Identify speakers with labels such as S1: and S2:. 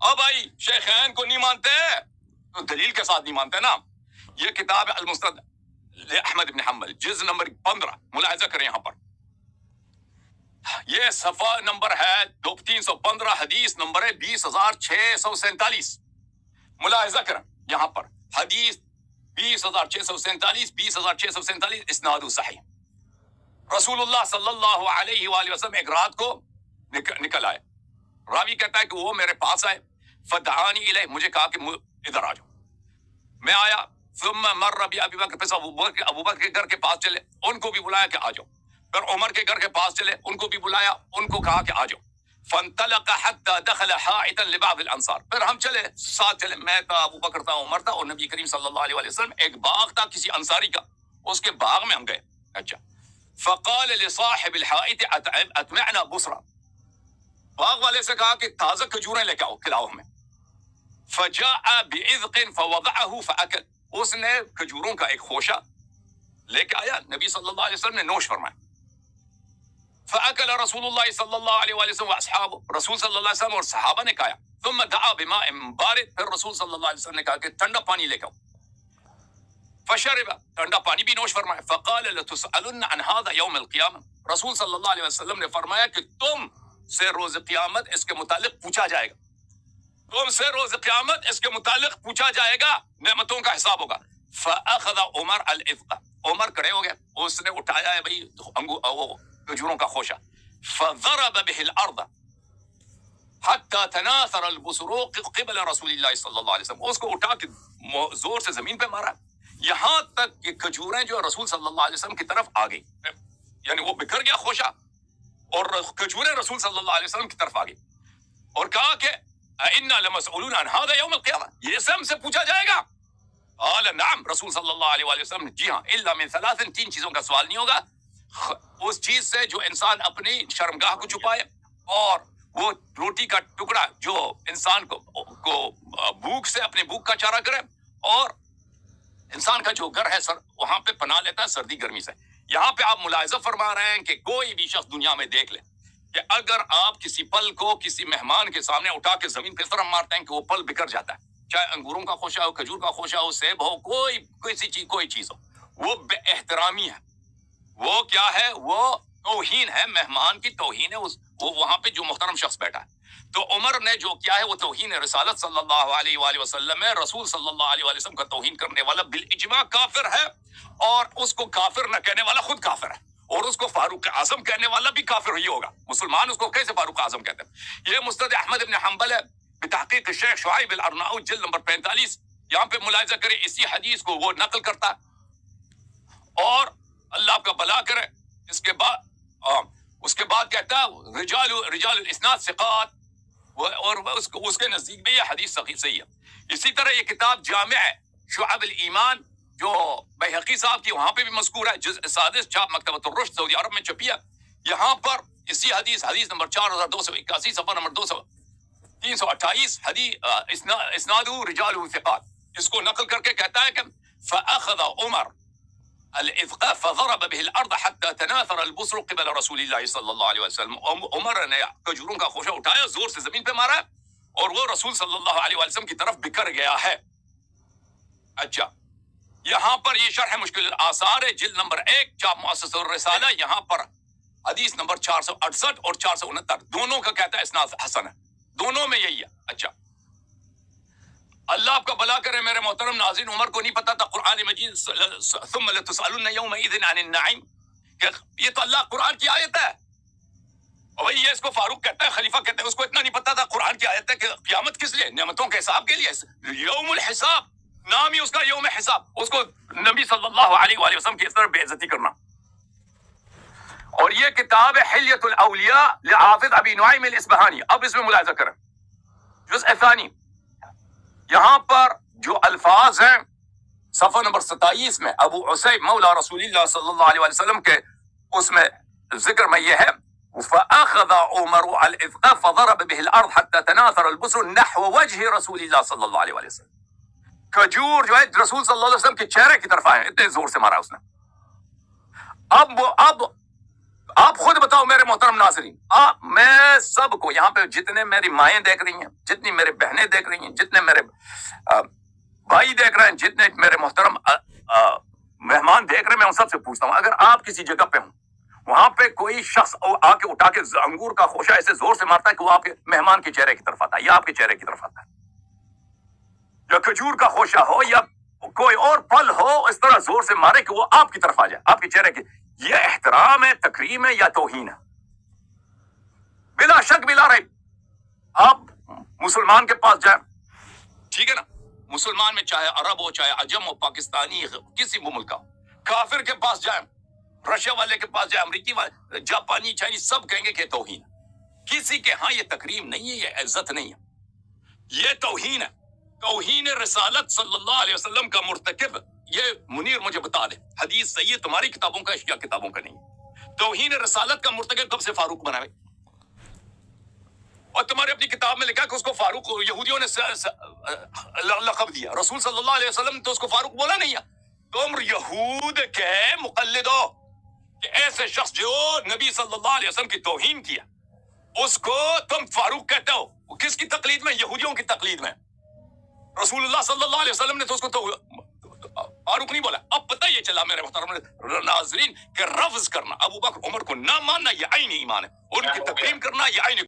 S1: اب بھائی شیخین کو نہیں مانتے تو دلیل کے ساتھ نہیں مانتے نا. یہ کتاب ہے المسند احمد بن حنبل جز نمبر 15. ملاحظہ کریں یہاں پر یہ صفحہ نمبر ہے 315 حدیث نمبر ہے 20,647. ملاحظہ کریں یہاں پر حدیث 20,647 20,647 اسناد صحیح. رسول اللہ صلی اللہ علیہ وآلہ وسلم ایک رات کو نکل آئے. راوی کہتا ہے کہ وہ میرے پاس آئے. فدعانی الیہ مجھے کہا کہ ادھر آ جاؤ. میں آیا. ثم مر بی ابی بکر پھر ابو بکر کے گھر کے پاس چلے ان کو بھی بلایا کہ آ جاؤ. پھر عمر کے گھر کے پاس چلے ان کو بھی بلایا ان کو کہا کہ آ جاؤ. فانطلق حتى دخل حائطا لبعض الانصار. پھر ہم چلے ساتھ چلے میں تھا ابو بکر تھا عمر تھا اور نبی کریم صلی اللہ علیہ وسلم. ایک باغ تھا کسی انصاری کا اس کے باغ میں ہم گئے. اچھا. فقال لصاحب الحائط اتمعنا بصرا. باغ والے سے کہا کہ تازہ کھجوریں لے کے آؤ کھلاؤ ہمیں. فجاء بعذق فوضعه فاكل. اس نے کھجوروں کا ایک خوشہ لے کے آیا نبی صلی اللہ علیہ وسلم نے نوش فرمایا. فاكل رسول اللہ صلی اللہ علیہ وسلم واصحابہ. رسول صلی اللہ علیہ وسلم اور صحابہ نے کھایا. ثم دعا بماء بارد. پھر رسول صلی اللہ علیہ وسلم نے کہا کہ ٹھنڈا پانی لے کے آؤ. فشرب. ٹھنڈا پانی بھی نوش فرمایا. فقال لتسألن عن هذا يوم القيامة. رسول صلی اللہ علیہ وسلم نے فرمایا کہ تم سے روز قیامت اس کے متعلق پوچھا جائے گا. تم سے روز قیامت اس کے متعلق پوچھا جائے گا. نعمتوں کا حساب ہوگا. فاخذ عمر العذق. عمر کھڑے ہو گئے. اس نے اٹھایا ہے بھائی کھجوروں کا خوشہ. فضرب به الارض حتى تناثر البصر قبل رسول اللہ صلی اللہ علیہ وسلم. اس کو اٹھا کے زور سے زمین پہ مارا یہاں تک کہ کھجوریں جو رسول صلی اللہ علیہ وسلم کی طرف آ گئی. یعنی وہ بکھر گیا خوشہ اور کھجوریں رسول صلی اللہ علیہ وسلم کی طرف آ گئی اور کہا کہ انا لمسئولون عن هذا يوم القیامہ. یہ سے ہم سے پوچھا جائے گا. قال نعم. رسول صلی اللہ علیہ وآلہ وسلم جی ہاں. الا من ثلاث. تین چیزوں کا سوال نہیں ہوگا. اس چیز سے جو انسان اپنی شرمگاہ کو چھپائے اور وہ روٹی کا ٹکڑا جو انسان کو بھوک سے اپنے بھوک کا چارہ کرے اور انسان کا جو گھر ہے وہاں پہ پناہ لیتا ہے سردی گرمی سے. یہاں پہ آپ ملاحظہ فرما رہے ہیں کہ کوئی بھی شخص دنیا میں دیکھ لے کہ اگر آپ کسی پل کو کسی مہمان کے سامنے اٹھا کے زمین پہ اس طرح مارتے ہیں کہ وہ پل بکھر جاتا ہے. چاہے انگوروں کا خوشہ ہو کھجور کا خوشہ ہو سیب ہو کوئی چیز ہو. وہ بے احترامی ہے. وہ کیا ہے؟ وہ توہین ہے. مہمان کی توہین ہے. وہ وہاں پہ جو محترم شخص بیٹھا ہے. تو عمر نے جو کیا ہے وہ توہین رسالت صلی اللہ علیہ وآلہ وسلم ہے. رسول صلی اللہ علیہ وآلہ وسلم کا توہین کرنے والا بالاجماع کافر ہے اور اس کو کافر نہ کہنے والا خود کافر ہے اور اس کو فاروق اعظم کہنے والا بھی کافر ہی ہوگا. مسلمان اس کو کیسے فاروق اعظم کہتے ہیں؟ یہ مستند احمد بن حنبل ہے بتحقیق شیخ شعیب الارناؤوط جلد نمبر 45. یہاں پہ ملاحظہ کرے اسی حدیث کو وہ نقل کرتا ہے اور اللہ آپ کا بھلا کرے. اس کے بعد کہتا ہے رجال الاسناد ثقات اور اس کے نزدیک بھی یہ حدیث صحیح ہے. اسی طرح یہ کتاب جامع ہے شعب الایمان جو بیہقی صاحب کی وہاں پہ بھی مذکور ہے. جزء سادس چھاپ مکتبۃ الرشد سعودی عرب میں چھپی ہے. یہاں پر اسی حدیث نمبر 4281 صفحہ نمبر 328 اسناد رجال ثقات اس کو نقل کر کے کہتا ہے کہ فاخذ عمر العذق فضرب به الارض حتى تناثر البصر قبل رسول اللہ صلی اللہ علیہ وسلم. عمر نے کھجوروں کا خوشہ اٹھایا زور سے زمین پہ مارا اور وہ رسول صلی اللہ علیہ وسلم کی طرف بکھر گیا ہے. اچھا یہاں پر یہ شرح مشکل الاثار ہے جلد نمبر 1 چاپ مؤسسۃ الرسالہ. یہاں پر حدیث نمبر 468 اور 469 دونوں کا کہتا ہے اسناد حسن ہے. دونوں میں یہی ہے. اچھا اللہ آپ کا بھلا کرے میرے محترم ناظرین. عمر کو نہیں پتا تھا قرآن مجید ثم لتسألن یومئذ عن النعیم کہ یہ تو اللہ قرآن کی آیت ہے. اور یہ اس کو فاروق کہتا ہے خلیفہ کہتا ہے. اس کو اتنا نہیں پتا تھا قرآن کی آیت ہے کہ قیامت کس لیے؟ نعمتوں کے حساب کے لیے. یوم الحساب نام ہی اس کا یوم حساب. اس کو نبی صلی اللہ علیہ وآلہ وسلم کی اس طرح بے عزتی کرنا. اور یہ کتاب ہے حلیۃ الاولیاء لحافظ ابی نعیم الاصبہانی. اب اس میں ملاحظہ کریں جزء ثانی. یہاں پر جو الفاظ ہیں صفحہ نمبر 27 میں ابو عصیب مولا رسول اللہ صلی اللہ علیہ وسلم کے اس میں ذکر میں یہ ہے فأخذ عمر العذق فضرب به الارض حتى تناثر البصر نحو وجه رسول اللہ صلی اللہ علیہ وسلم. کھجور جو ہے رسول صلی اللہ علیہ وسلم کے چہرے کی طرف آئے اتنے زور سے مارا اس نے. اب آپ خود بتاؤ میرے محترم ناظرین، میں سب کو یہاں پہ جتنے میری مائیں دیکھ رہی ہیں، جتنی میرے بہنیں دیکھ رہی ہیں، جتنے میرے بھائی دیکھ رہے ہیں، جتنے میرے محترم مہمان دیکھ رہے ہیں، میں ان سب سے پوچھتا ہوں، اگر آپ کسی جگہ پہ ہوں، وہاں پہ کوئی شخص آ کے اٹھا کے انگور کا خوشہ ایسے زور سے مارتا ہے کہ وہ آپ کے مہمان کے چہرے کی طرف آتا ہے یا آپ کے چہرے کی طرف آتا ہے، یا کھجور کا خوشہ ہو یا کوئی اور پھل ہو اس طرح زور سے مارے کہ وہ آپ کی طرف آ جائے، آپ کے چہرے کی، یہ احترام ہے، تکریم ہے یا توہین ہے؟ بلا شک بلا ریب۔ آپ مسلمان کے پاس جائیں، ٹھیک ہے نا، مسلمان میں چاہے عرب ہو، چاہے عجم ہو، پاکستانی، کسی بھی ملک کا، کافر کے پاس جائیں، رشیا والے کے پاس جائیں، امریکی والے، جاپانی، چائنیز، سب کہیں گے کہ توہین ہے۔ کسی کے ہاں یہ تکریم نہیں ہے، یہ عزت نہیں ہے، یہ توہین ہے، توہین رسالت صلی اللہ علیہ وسلم کا مرتکب۔ یہ منیر مجھے بتا دے، حدیث صحیح ہے، تمہاری کتابوں کا اشیاء کتابوں کا نہیں۔ توہین رسالت کا مرتکب کب سے فاروق بنائے؟ اور تمہارے اپنی کتاب میں لکھا کہ اس کو فاروق یہودیوں نے لقب دیا، رسول صلی اللہ علیہ وسلم تو اس کو فاروق بولا نہیں ہے۔ تم یہود کے مقلد ہو کہ ایسے شخص جو نبی صلی اللہ علیہ وسلم کی توہین کیا اس کو تم فاروق کہتے ہو۔ وہ کس کی تقلید میں؟ یہودیوں کی تقلید میں۔ رسول اللہ صلی اللہ علیہ وسلم نے تو اس کو فاروق نہیں بولا۔ اب پتہ یہ چلا میرے محترم ناظرین کہ رفض کرنا ابو بکر عمر کو نہ ماننا یہ عین ایمان ہے، ان کی تکریم کرنا یہ عین